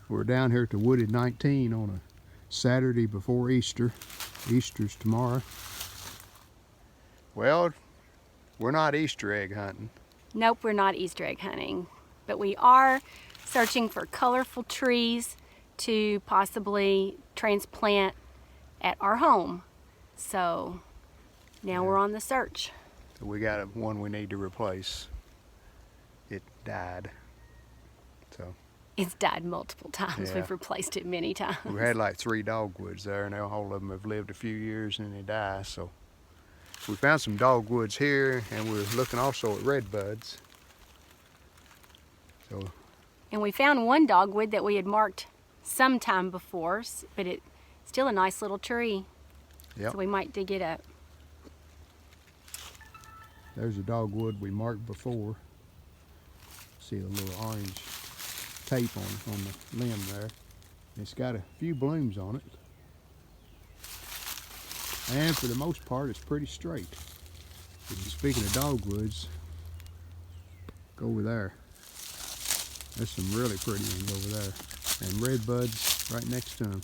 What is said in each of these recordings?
We're down here at the Wooded 19 on a Saturday before Easter. Easter's tomorrow. Well, we're not Easter egg hunting. Nope, we're not Easter egg hunting, but we are searching for colorful trees to possibly transplant at our home. So now we're on the search. So we got one we need to replace. It died. So it's died multiple times. Yeah. We've replaced it many times. We had like 3 dogwoods there, and all of them have lived a few years and they die. So we found some dogwoods here, and we're looking also at redbuds. So. And we found one dogwood that we had marked sometime before, but it's still a nice little tree. Yep. So we might dig it up. There's a dogwood we marked before. See the little orange tape on the limb there. It's got a few blooms on it. And for the most part, it's pretty straight. And speaking of dogwoods, go over there. There's some really pretty ones over there. And redbuds right next to them.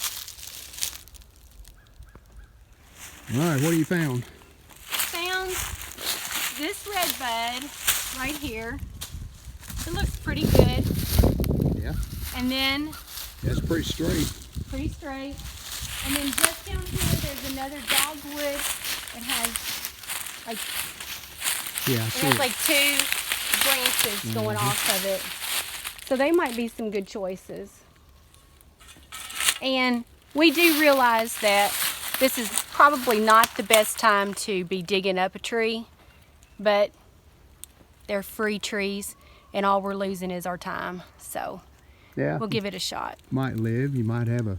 All right, what have you found? Found this redbud right here. It looks pretty good. Yeah. And then that's pretty straight. Pretty straight. And then just down here, there's another dogwood. It has like like 2 branches going off of it. So they might be some good choices. And we do realize that this is probably not the best time to be digging up a tree, but they're free trees and all we're losing is our time. So yeah, we'll give it a shot. Might live. You might have a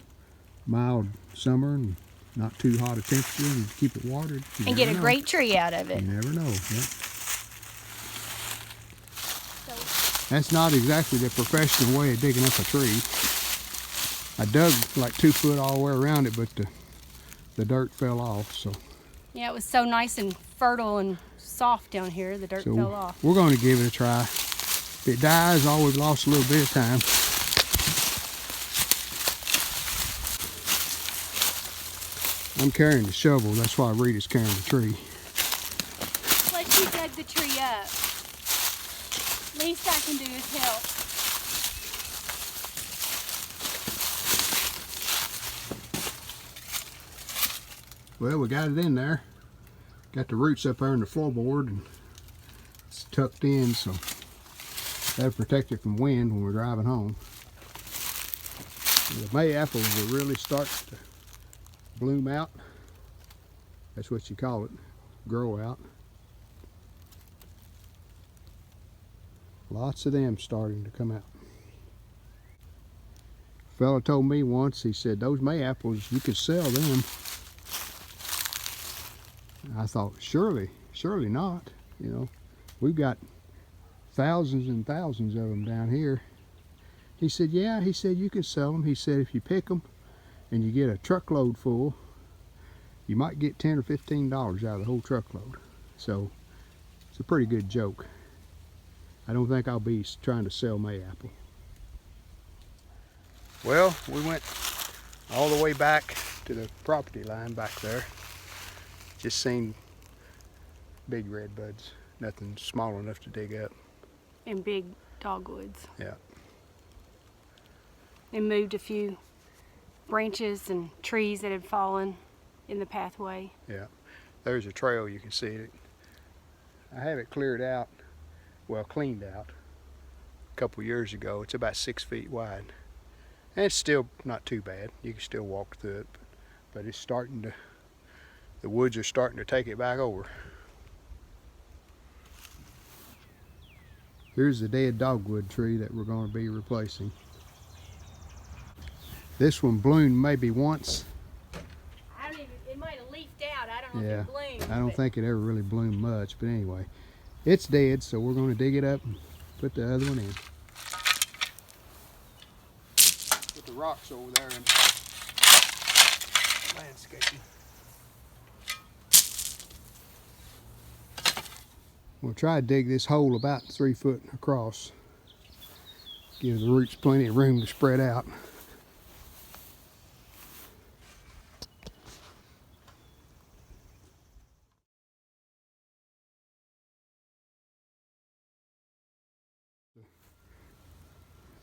mild summer and not too hot a temperature and keep it watered. And get a great tree out of it. You never know. Yeah. So, that's not exactly the professional way of digging up a tree. I dug like 2 foot all the way around it, but the dirt fell off. So yeah, it was so nice and fertile and soft down here, the dirt fell off. We're going to give it a try. If it dies, we've lost a little bit of time. I'm carrying the shovel, that's why Rita's carrying the tree. Plus you dug the tree up. Least I can do is help. Well, we got it in there. Got the roots up there in the floorboard and it's tucked in, so that'll protect it from wind when we're driving home. The May apples are really starting to bloom out. That's what you call it, grow out. Lots of them starting to come out. A fella told me once, he said, those May apples, you could sell them. I thought, surely not. You know, we've got thousands and thousands of them down here. He said, yeah, he said, you can sell them. He said, if you pick them and you get a truckload full, you might get $10 or $15 out of the whole truckload. So it's a pretty good joke. I don't think I'll be trying to sell Mayapple. Well, we went all the way back to the property line back there. Just seen big redbuds, nothing small enough to dig up. And big dogwoods. Yeah. They moved a few branches and trees that had fallen in the pathway. Yeah. There's a trail, you can see it. I have it cleared out, well, cleaned out a couple years ago. It's about 6 feet wide. And it's still not too bad. You can still walk through it, but it's starting to, the woods are starting to take it back over. Here's the dead dogwood tree that we're going to be replacing. This one bloomed maybe once. It might have leafed out. I don't know if it bloomed. I don't think it ever really bloomed much, but anyway, it's dead, so we're going to dig it up and put the other one in. Put the rocks over there and landscaping. We'll try to dig this hole about 3 foot across. Give the roots plenty of room to spread out.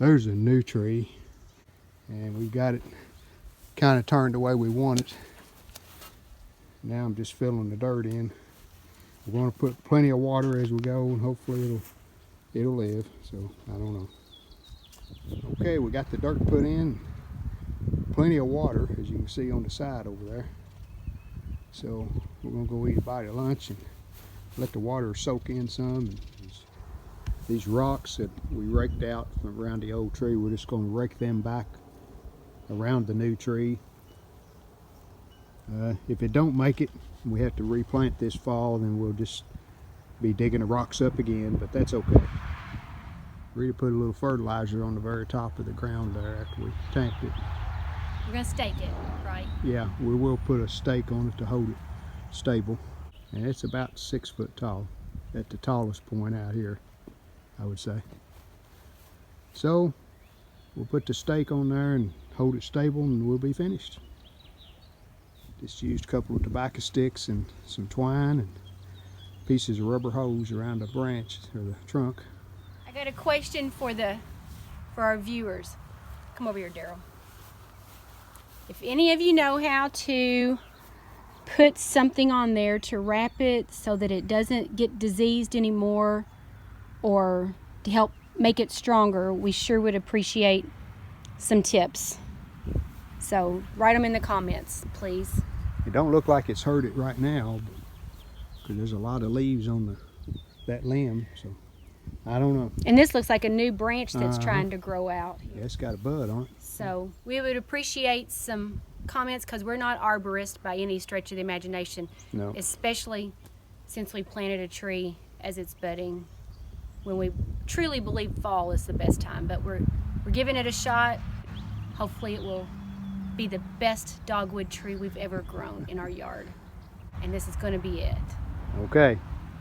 There's a new tree, and we got it kind of turned the way we want it. Now I'm just filling the dirt in. We're going to put plenty of water as we go, and hopefully it'll live. So I don't know. Okay, we got the dirt put in. Plenty of water, as you can see on the side over there. So we're gonna go eat a bite of lunch and let the water soak in some. And these rocks that we raked out from around the old tree, we're just gonna rake them back around the new tree. If it don't make it, we have to replant this fall, then we'll just be digging the rocks up again, but that's okay. Rita put a little fertilizer on the very top of the ground there after we tanked it. We're gonna stake it, right? Yeah, we will put a stake on it to hold it stable. And it's about 6 foot tall at the tallest point out here, I would say. So we'll put the stake on there and hold it stable, and we'll be finished. Just used a couple of tobacco sticks and some twine and pieces of rubber hose around the branch or the trunk. I got a question for our viewers. Come over here, Daryl. If any of you know how to put something on there to wrap it so that it doesn't get diseased anymore, or to help make it stronger, we sure would appreciate some tips. So write them in the comments, please. It don't look like it's hurt it right now, because there's a lot of leaves on that limb, so I don't know. And this looks like a new branch that's trying to grow out. Yeah, it's got a bud on it. So we would appreciate some comments, because we're not arborists by any stretch of the imagination. No. Especially since we planted a tree as it's budding, when we truly believe fall is the best time. But we're giving it a shot. Hopefully it will be the best dogwood tree we've ever grown in our yard. And this is going to be it. Okay,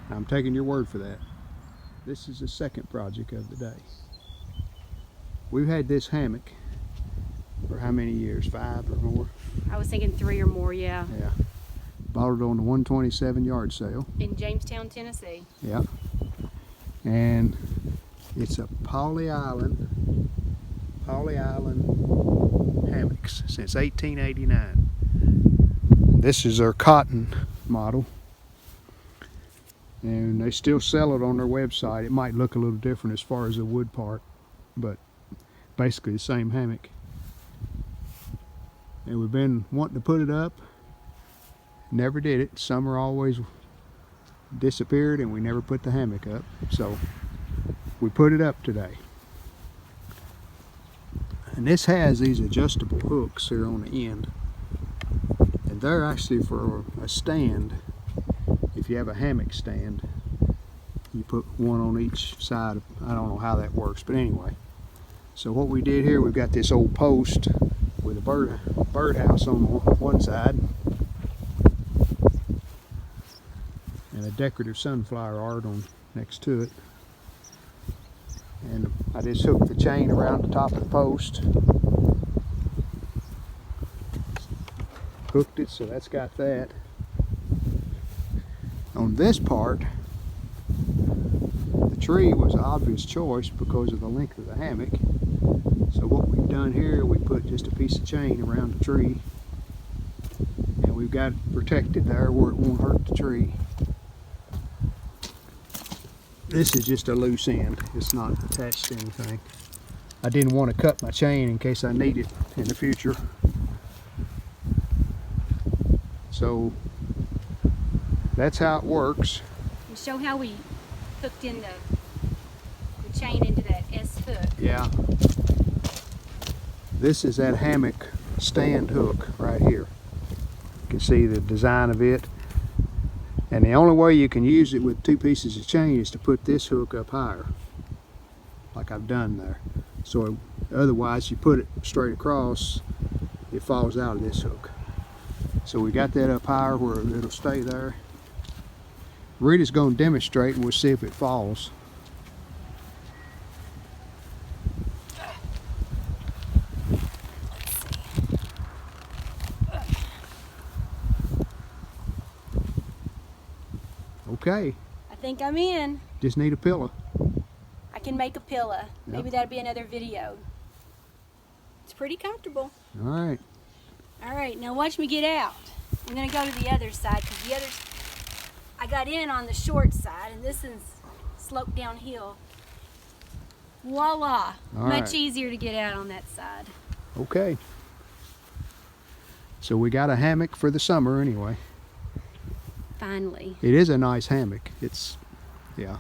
I'm taking your word for that. This is the second project of the day. We've had this hammock for how many years? 5 or more? I was thinking 3 or more, yeah. Yeah. Bought it on the 127 yard sale. In Jamestown, Tennessee. Yeah. And it's a Poly Island hammocks since 1889. This is their cotton model. And they still sell it on their website. It might look a little different as far as the wood part, but basically the same hammock. And we've been wanting to put it up, never did it. Summer always disappeared and we never put the hammock up. So we put it up today. And this has these adjustable hooks here on the end. And they're actually for a stand. If you have a hammock stand, you put one on each side. I don't know how that works, but anyway. So what we did here, we've got this old post with a birdhouse on one side and a decorative sunflower art on next to it. And I just hooked the chain around the top of the post. Hooked it, so that's got that. On this part, the tree was an obvious choice because of the length of the hammock. So what we've done here, we put just a piece of chain around the tree, and we've got it protected there where it won't hurt the tree. This is just a loose end. It's not attached to anything. I didn't want to cut my chain in case I need it in the future. So that's how it works. And show how we hooked in the chain into that S hook. Yeah. This is that hammock stand hook right here. You can see the design of it. And the only way you can use it with 2 pieces of chain is to put this hook up higher, like I've done there. So otherwise, you put it straight across, it falls out of this hook. So we got that up higher where it'll stay there. Rita's going to demonstrate and we'll see if it falls. Okay. I think I'm in. Just need a pillow. I can can make a pillow. Maybe that'll be another video. It's pretty comfortable. All right. All right, now watch me get out. I'm gonna go to the other side because the others, I got in on the short side and this is sloped downhill. Voila, much easier to get out on that side. Okay. So we got a hammock for the summer anyway. Finally. It is a nice hammock. It's, yeah.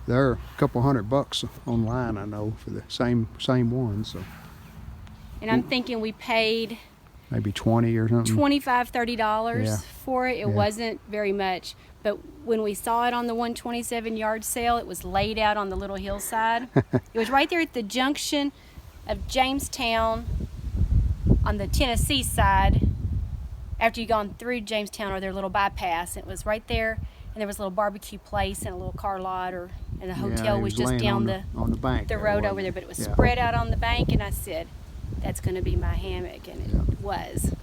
They're a couple $100 online, I know, for the same one. So. And I'm thinking we paid maybe 20 or something. $25, $30 for it. It wasn't very much, but when we saw it on the 127 yard sale, it was laid out on the little hillside. It was right there at the junction of Jamestown on the Tennessee side. After you've gone through Jamestown or their little bypass, it was right there, and there was a little barbecue place and a little car lot, and the hotel was just down on the bank, the road over there, but it was spread out on the bank, and I said, that's going to be my hammock, and it was.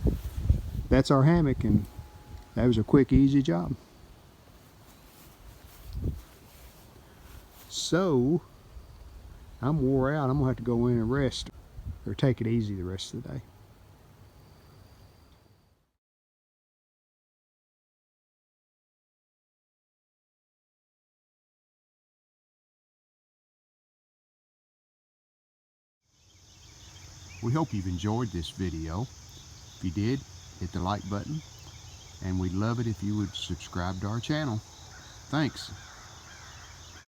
That's our hammock, and that was a quick, easy job. So, I'm wore out. I'm going to have to go in and rest, or take it easy the rest of the day. We hope you've enjoyed this video. If you did, hit the like button, and we'd love it if you would subscribe to our channel. Thanks.